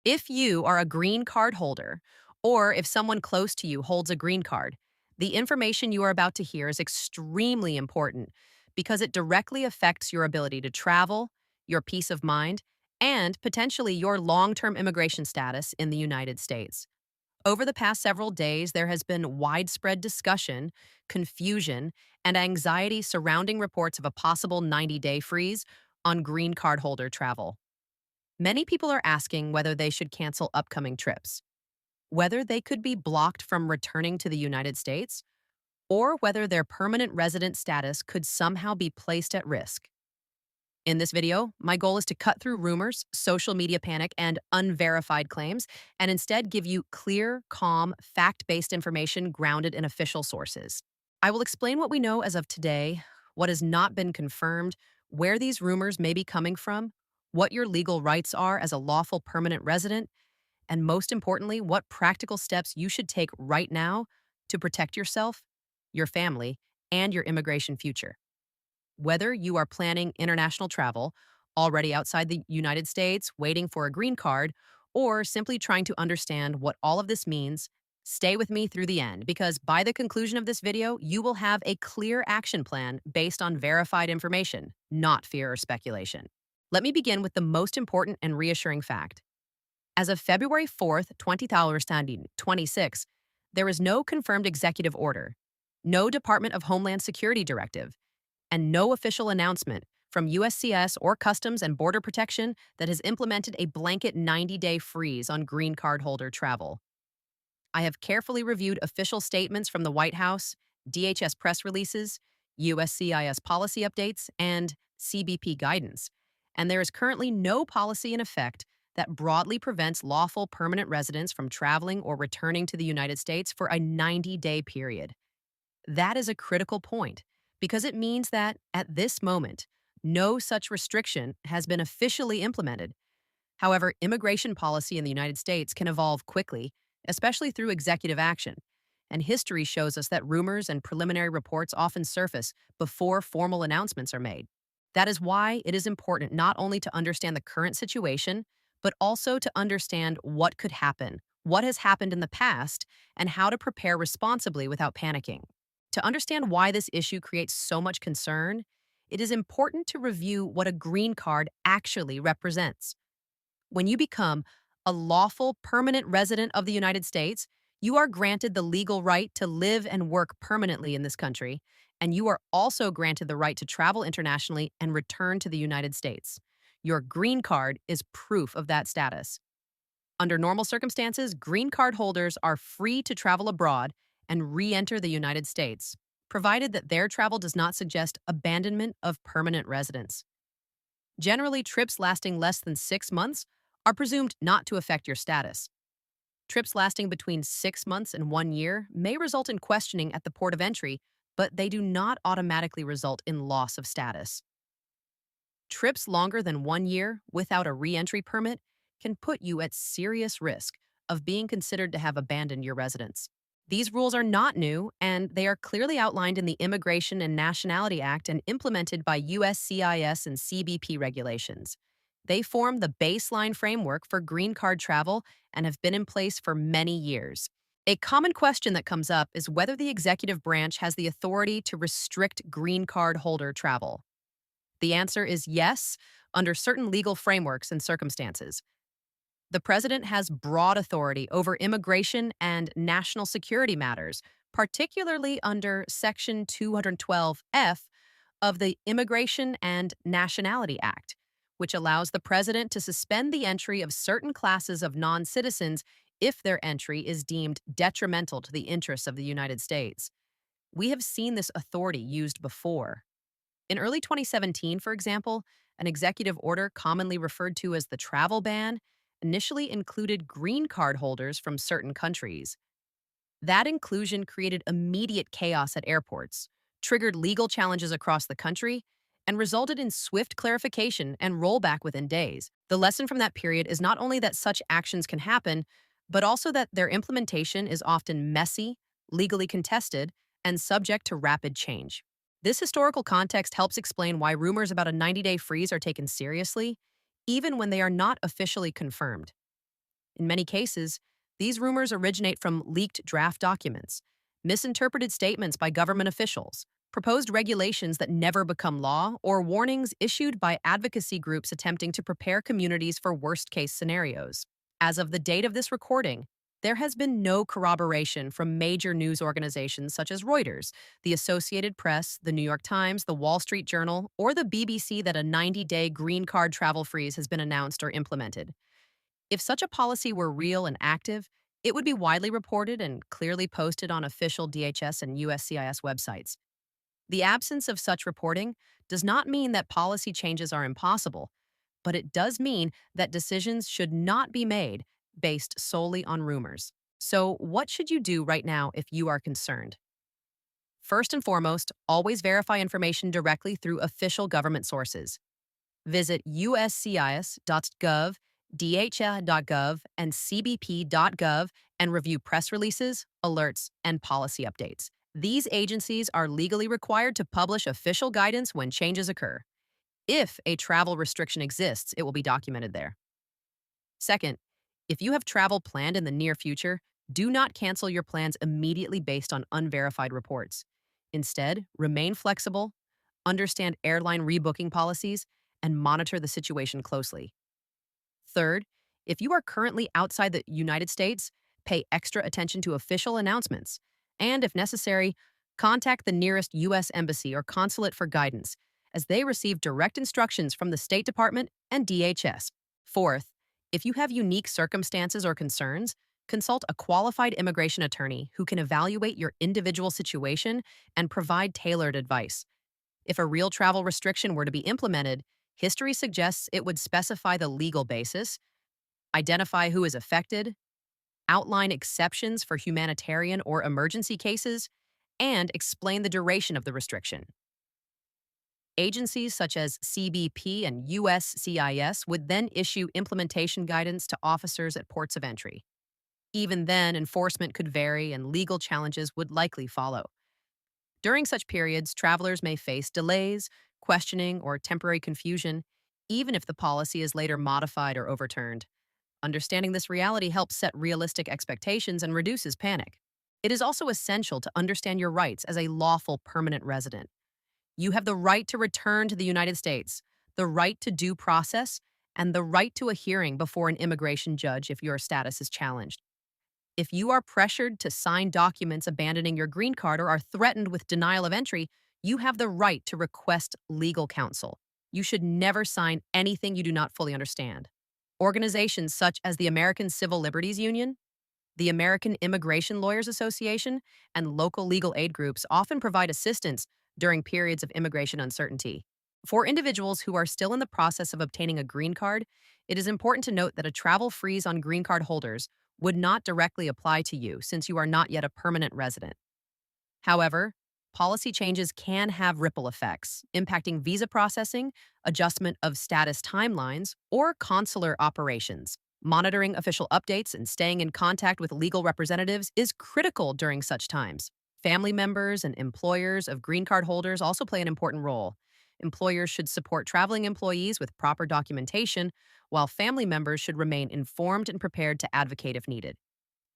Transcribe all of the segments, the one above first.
If you are a green card holder, or if someone close to you holds a green card, the information you are about to hear is extremely important because it directly affects your ability to travel, your peace of mind, and potentially your long term immigration status in the United States. Over the past several days, there has been widespread discussion, confusion, and anxiety surrounding reports of a possible 90-day freeze on green card holder travel. Many people are asking whether they should cancel upcoming trips, whether they could be blocked from returning to the United States, or whether their permanent resident status could somehow be placed at risk. In this video, my goal is to cut through rumors, social media panic, and unverified claims, and instead give you clear, calm, fact based information grounded in official sources. I will explain what we know as of today, what has not been confirmed, where these rumors may be coming from, what your legal rights are as a lawful permanent resident, and most importantly, what practical steps you should take right now to protect yourself, your family, and your immigration future. Whether you are planning international travel, already outside the United States, waiting for a green card, or simply trying to understand what all of this means, stay with me through the end because by the conclusion of this video, you will have a clear action plan based on verified information, not fear or speculation. Let me begin with the most important and reassuring fact. As of February 4th, 2026, there is no confirmed executive order, no Department of Homeland Security directive, and no official announcement from USCIS or Customs and Border Protection that has implemented a blanket 90-day freeze on green card holder travel. I have carefully reviewed official statements from the White House, DHS press releases, USCIS policy updates, and CBP guidance, and there is currently no policy in effect that broadly prevents lawful permanent residents from traveling or returning to the United States for a 90-day period. That is a critical point because it means that, at this moment, no such restriction has been officially implemented. However, immigration policy in the United States can evolve quickly, especially through executive action. And history shows us that rumors and preliminary reports often surface before formal announcements are made. That is why it is important not only to understand the current situation, but also to understand what could happen, what has happened in the past, and how to prepare responsibly without panicking. To understand why this issue creates so much concern, it is important to review what a green card actually represents. When you become a lawful permanent resident of the United States, you are granted the legal right to live and work permanently in this country, and you are also granted the right to travel internationally and return to the United States. Your green card is proof of that status. Under normal circumstances, green card holders are free to travel abroad and re enter the United States, provided that their travel does not suggest abandonment of permanent residence. Generally, trips lasting less than 6 months are presumed not to affect your status. Trips lasting between 6 months and 1 year may result in questioning at the port of entry, but they do not automatically result in loss of status. Trips longer than 1 year without a re entry permit can put you at serious risk of being considered to have abandoned your residence. These rules are not new, and they are clearly outlined in the Immigration and Nationality Act and implemented by USCIS and CBP regulations. They form the baseline framework for green card travel and have been in place for many years. A common question that comes up is whether the executive branch has the authority to restrict green card holder travel. The answer is yes, under certain legal frameworks and circumstances. The president has broad authority over immigration and national security matters, particularly under Section 212F of the Immigration and Nationality Act, which allows the president to suspend the entry of certain classes of non citizens if their entry is deemed detrimental to the interests of the United States. We have seen this authority used before. In early 2017, for example, an executive order commonly referred to as the travel ban initially included green card holders from certain countries. That inclusion created immediate chaos at airports, triggered legal challenges across the country, and resulted in swift clarification and rollback within days. The lesson from that period is not only that such actions can happen, but also that their implementation is often messy, legally contested, and subject to rapid change. This historical context helps explain why rumors about a 90-day freeze are taken seriously, even when they are not officially confirmed. In many cases, these rumors originate from leaked draft documents, misinterpreted statements by government officials, proposed regulations that never become law, or warnings issued by advocacy groups attempting to prepare communities for worst case scenarios. As of the date of this recording, there has been no corroboration from major news organizations such as Reuters, the Associated Press, the New York Times, the Wall Street Journal, or the BBC that a 90-day green card travel freeze has been announced or implemented. If such a policy were real and active, it would be widely reported and clearly posted on official DHS and USCIS websites. The absence of such reporting does not mean that policy changes are impossible, but it does mean that decisions should not be made based solely on rumors. So, what should you do right now if you are concerned? First and foremost, always verify information directly through official government sources. Visit USCIS.gov, DHA.gov, and CBP.gov and review press releases, alerts, and policy updates. These agencies are legally required to publish official guidance when changes occur. If a travel restriction exists, it will be documented there. Second, if you have travel planned in the near future, do not cancel your plans immediately based on unverified reports. Instead, remain flexible, understand airline rebooking policies, and monitor the situation closely. Third, if you are currently outside the United States, pay extra attention to official announcements, and if necessary, contact the nearest U.S. Embassy or consulate for guidance, as they receive direct instructions from the State Department and DHS. Fourth, if you have unique circumstances or concerns, consult a qualified immigration attorney who can evaluate your individual situation and provide tailored advice. If a real travel restriction were to be implemented, history suggests it would specify the legal basis, identify who is affected, outline exceptions for humanitarian or emergency cases, and explain the duration of the restriction. Agencies such as CBP and USCIS would then issue implementation guidance to officers at ports of entry. Even then, enforcement could vary and legal challenges would likely follow. During such periods, travelers may face delays, questioning, or temporary confusion, even if the policy is later modified or overturned. Understanding this reality helps set realistic expectations and reduces panic. It is also essential to understand your rights as a lawful permanent resident. You have the right to return to the United States, the right to due process, and the right to a hearing before an immigration judge if your status is challenged. If you are pressured to sign documents abandoning your green card or are threatened with denial of entry, you have the right to request legal counsel. You should never sign anything you do not fully understand. Organizations such as the American Civil Liberties Union, the American Immigration Lawyers Association, and local legal aid groups often provide assistance during periods of immigration uncertainty. For individuals who are still in the process of obtaining a green card, it is important to note that a travel freeze on green card holders would not directly apply to you since you are not yet a permanent resident. However, policy changes can have ripple effects, impacting visa processing, adjustment of status timelines, or consular operations. Monitoring official updates and staying in contact with legal representatives is critical during such times. Family members and employers of green card holders also play an important role. Employers should support traveling employees with proper documentation, while family members should remain informed and prepared to advocate if needed.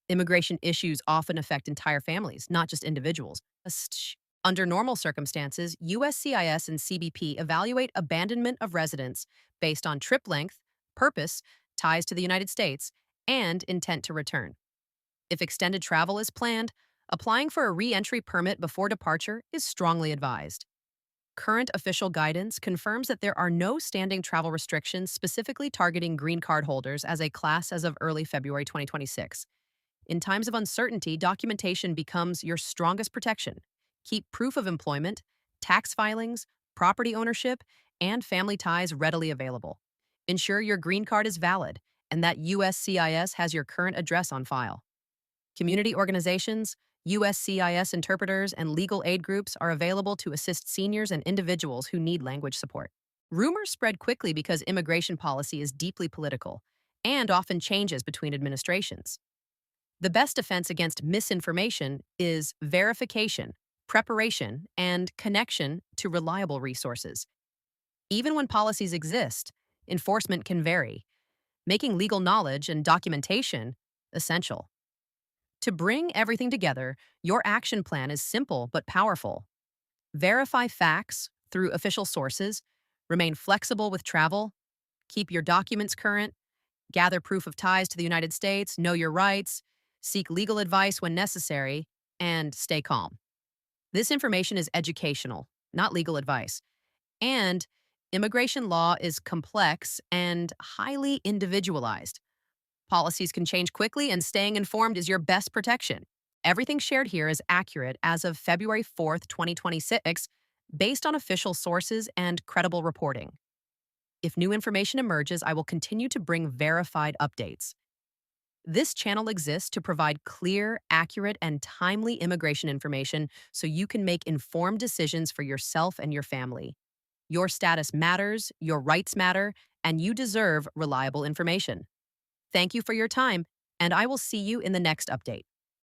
Immigration issues often affect entire families, not just individuals. Under normal circumstances, USCIS and CBP evaluate abandonment of residence based on trip length, purpose, ties to the United States, and intent to return. If extended travel is planned, applying for a re-entry permit before departure is strongly advised. Current official guidance confirms that there are no standing travel restrictions specifically targeting green card holders as a class as of early February 2026. In times of uncertainty, documentation becomes your strongest protection. Keep proof of employment, tax filings, property ownership, and family ties readily available. Ensure your green card is valid and that USCIS has your current address on file. Community organizations, USCIS interpreters, and legal aid groups are available to assist seniors and individuals who need language support. Rumors spread quickly because immigration policy is deeply political and often changes between administrations. The best defense against misinformation is verification, preparation, and connection to reliable resources. Even when policies exist, enforcement can vary. making legal knowledge and documentation essential. To bring everything together, your action plan is simple but powerful. Verify facts through official sources, remain flexible with travel, keep your documents current, gather proof of ties to the United States, know your rights, seek legal advice when necessary, and stay calm. This information is educational, not legal advice. And immigration law is complex and highly individualized. Policies can change quickly, and staying informed is your best protection. Everything shared here is accurate as of February 4th, 2026, based on official sources and credible reporting. If new information emerges, I will continue to bring verified updates. This channel exists to provide clear, accurate, and timely immigration information so you can make informed decisions for yourself and your family. Your status matters, your rights matter, and you deserve reliable information. Thank you for your time, and I will see you in the next update.